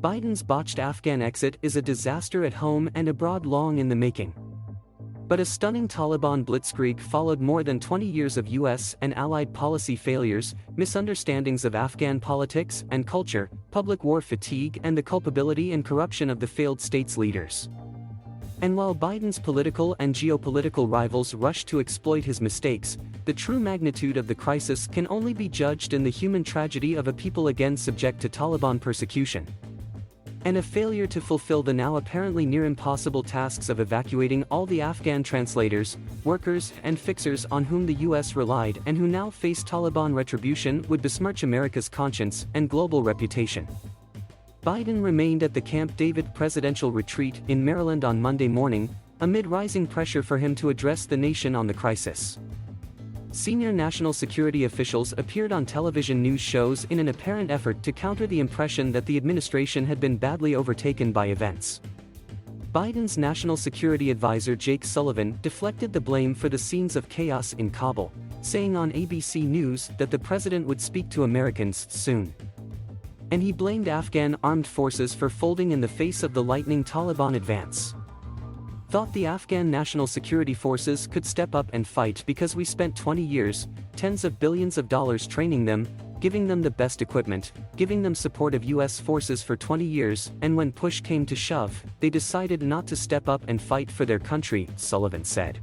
Biden's botched Afghan exit is a disaster at home and abroad, long in the making. But a stunning Taliban blitzkrieg followed more than 20 years of US and allied policy failures, misunderstandings of Afghan politics and culture, public war fatigue, and the culpability and corruption of the failed state's leaders. And while Biden's political and geopolitical rivals rush to exploit his mistakes, the true magnitude of the crisis can only be judged in the human tragedy of a people again subject to Taliban persecution, and a failure to fulfill the now apparently near impossible tasks of evacuating all the Afghan translators, workers, and fixers on whom the US relied and who now face Taliban retribution would besmirch America's conscience and global reputation. Biden remained at the Camp David presidential retreat in Maryland on Monday morning, amid rising pressure for him to address the nation on the crisis. Senior national security officials appeared on television news shows in an apparent effort to counter the impression that the administration had been badly overtaken by events. Biden's national security advisor Jake Sullivan deflected the blame for the scenes of chaos in Kabul, saying on ABC News that the president would speak to Americans soon. And he blamed Afghan armed forces for folding in the face of the lightning Taliban advance. Thought the Afghan National Security Forces could step up and fight because we spent 20 years, tens of billions of dollars training them, giving them the best equipment, giving them support of US forces for 20 years, and when push came to shove, they decided not to step up and fight for their country, Sullivan said.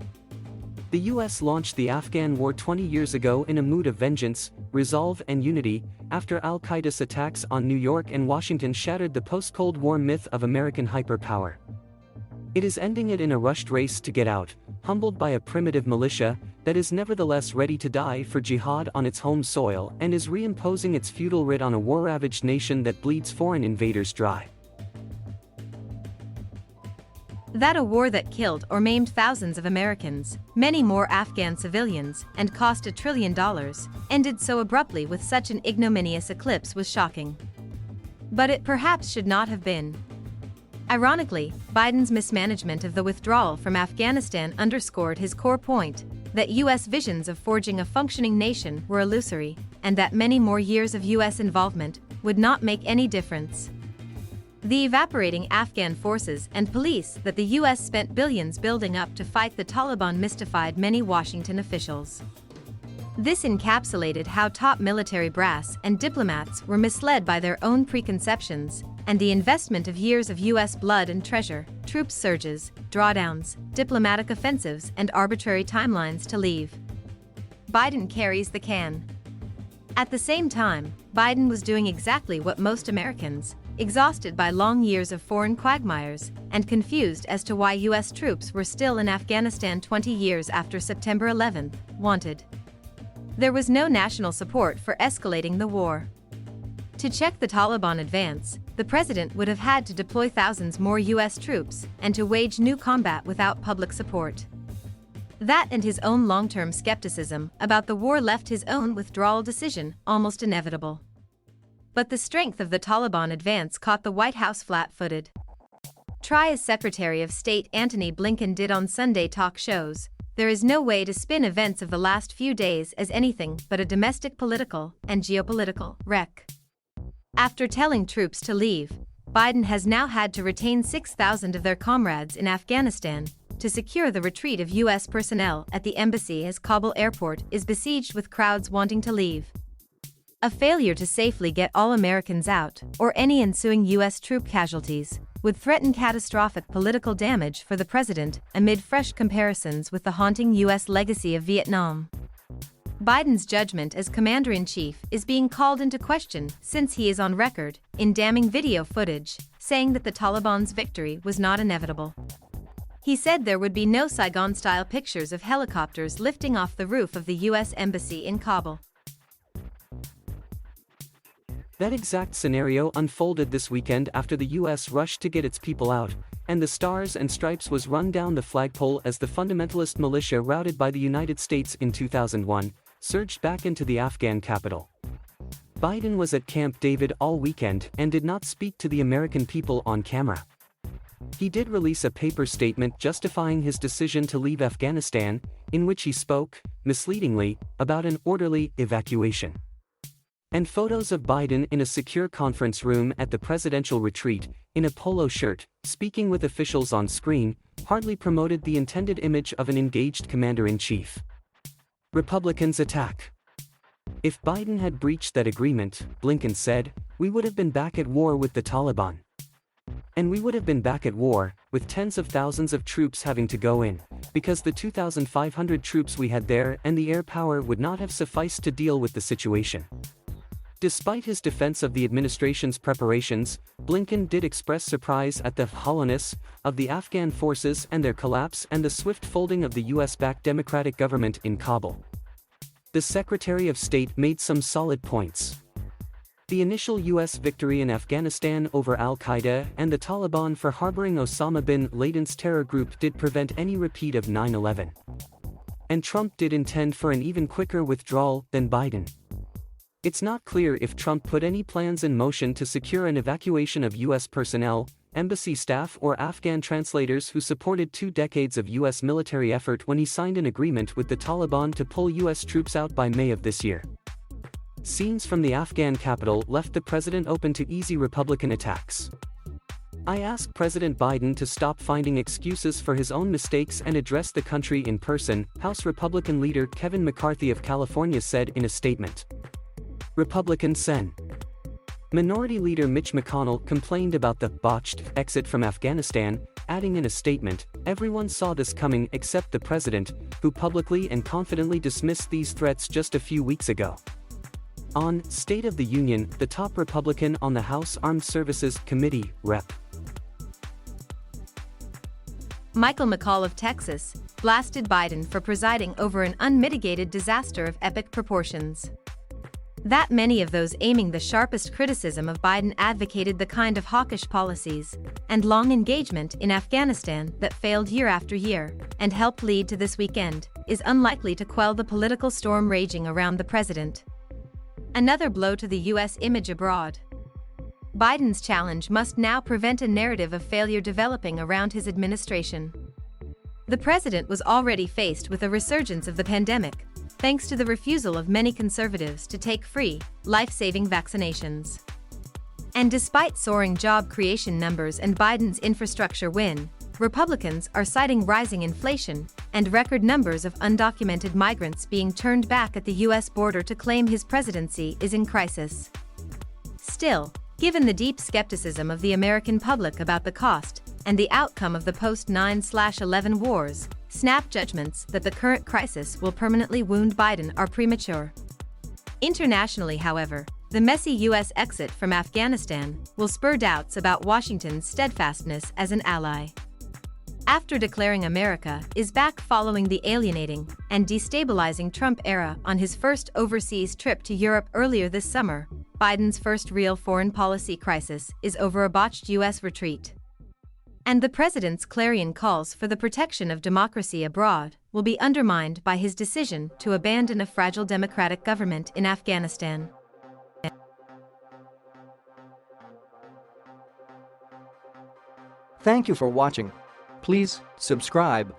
The US launched the Afghan war 20 years ago in a mood of vengeance, resolve, and unity, after al-Qaeda's attacks on New York and Washington shattered the post-Cold War myth of American hyperpower. It is ending it in a rushed race to get out, humbled by a primitive militia that is nevertheless ready to die for jihad on its home soil and is reimposing its feudal writ on a war-ravaged nation that bleeds foreign invaders dry. That a war that killed or maimed thousands of Americans, many more Afghan civilians, and cost $1 trillion, ended so abruptly with such an ignominious eclipse was shocking. But it perhaps should not have been. Ironically, Biden's mismanagement of the withdrawal from Afghanistan underscored his core point, that US visions of forging a functioning nation were illusory, and that many more years of US involvement would not make any difference. The evaporating Afghan forces and police that the US spent billions building up to fight the Taliban mystified many Washington officials. This encapsulated how top military brass and diplomats were misled by their own preconceptions, and the investment of years of US blood and treasure, troop surges, drawdowns, diplomatic offensives, and arbitrary timelines to leave. Biden carries the can. At the same time, Biden was doing exactly what most Americans, exhausted by long years of foreign quagmires, and confused as to why US troops were still in Afghanistan 20 years after September 11, wanted. There was no national support for escalating the war. To check the Taliban advance, the president would have had to deploy thousands more US troops and to wage new combat without public support. That and his own long-term skepticism about the war left his own withdrawal decision almost inevitable. But the strength of the Taliban advance caught the White House flat-footed. Try as Secretary of State Antony Blinken did on Sunday talk shows, there is no way to spin events of the last few days as anything but a domestic political and geopolitical wreck. After telling troops to leave, Biden has now had to retain 6,000 of their comrades in Afghanistan to secure the retreat of US personnel at the embassy as Kabul airport is besieged with crowds wanting to leave. A failure to safely get all Americans out, or any ensuing US troop casualties, would threaten catastrophic political damage for the president amid fresh comparisons with the haunting US legacy of Vietnam. Biden's judgment as commander-in-chief is being called into question since he is on record, in damning video footage, saying that the Taliban's victory was not inevitable. He said there would be no Saigon-style pictures of helicopters lifting off the roof of the US embassy in Kabul. That exact scenario unfolded this weekend after the US rushed to get its people out, and the Stars and Stripes was run down the flagpole as the fundamentalist militia routed by the United States in 2001 surged back into the Afghan capital. Biden was at Camp David all weekend and did not speak to the American people on camera. He did release a paper statement justifying his decision to leave Afghanistan, in which he spoke, misleadingly, about an orderly evacuation. And photos of Biden in a secure conference room at the presidential retreat, in a polo shirt, speaking with officials on screen, hardly promoted the intended image of an engaged commander-in-chief. Republicans attack. If Biden had breached that agreement, Blinken said, we would have been back at war with the Taliban. And we would have been back at war, with tens of thousands of troops having to go in, because the 2,500 troops we had there and the air power would not have sufficed to deal with the situation. Despite his defense of the administration's preparations, Blinken did express surprise at the hollowness of the Afghan forces and their collapse and the swift folding of the US-backed democratic government in Kabul. The Secretary of State made some solid points. The initial US victory in Afghanistan over al-Qaeda and the Taliban for harboring Osama bin Laden's terror group did prevent any repeat of 9/11. And Trump did intend for an even quicker withdrawal than Biden. It's not clear if Trump put any plans in motion to secure an evacuation of US personnel, embassy staff or Afghan translators who supported 2 decades of US military effort when he signed an agreement with the Taliban to pull US troops out by May of this year. Scenes from the Afghan capital left the president open to easy Republican attacks. I ask President Biden to stop finding excuses for his own mistakes and address the country in person, House Republican leader Kevin McCarthy of California said in a statement. Republican Sen. Minority Leader Mitch McConnell complained about the botched exit from Afghanistan, adding in a statement, everyone saw this coming except the president, who publicly and confidently dismissed these threats just a few weeks ago. On State of the Union, the top Republican on the House Armed Services Committee, Rep. Michael McCall of Texas blasted Biden for presiding over an unmitigated disaster of epic proportions. That many of those aiming the sharpest criticism of Biden advocated the kind of hawkish policies and long engagement in Afghanistan that failed year after year and helped lead to this weekend, is unlikely to quell the political storm raging around the president. Another blow to the U.S. image abroad. Biden's challenge must now prevent a narrative of failure developing around his administration. The president was already faced with a resurgence of the pandemic, thanks to the refusal of many conservatives to take free, life-saving vaccinations. And despite soaring job creation numbers and Biden's infrastructure win, Republicans are citing rising inflation and record numbers of undocumented migrants being turned back at the U.S. border to claim his presidency is in crisis. Still, given the deep skepticism of the American public about the cost and the outcome of the post-9/11 wars, snap judgments that the current crisis will permanently wound Biden are premature. Internationally, however, the messy U.S. exit from Afghanistan will spur doubts about Washington's steadfastness as an ally. After declaring America is back following the alienating and destabilizing Trump era on his first overseas trip to Europe earlier this summer, Biden's first real foreign policy crisis is over a botched U.S. retreat. And the president's clarion calls for the protection of democracy abroad will be undermined by his decision to abandon a fragile democratic government in Afghanistan. Thank you for watching. Please subscribe.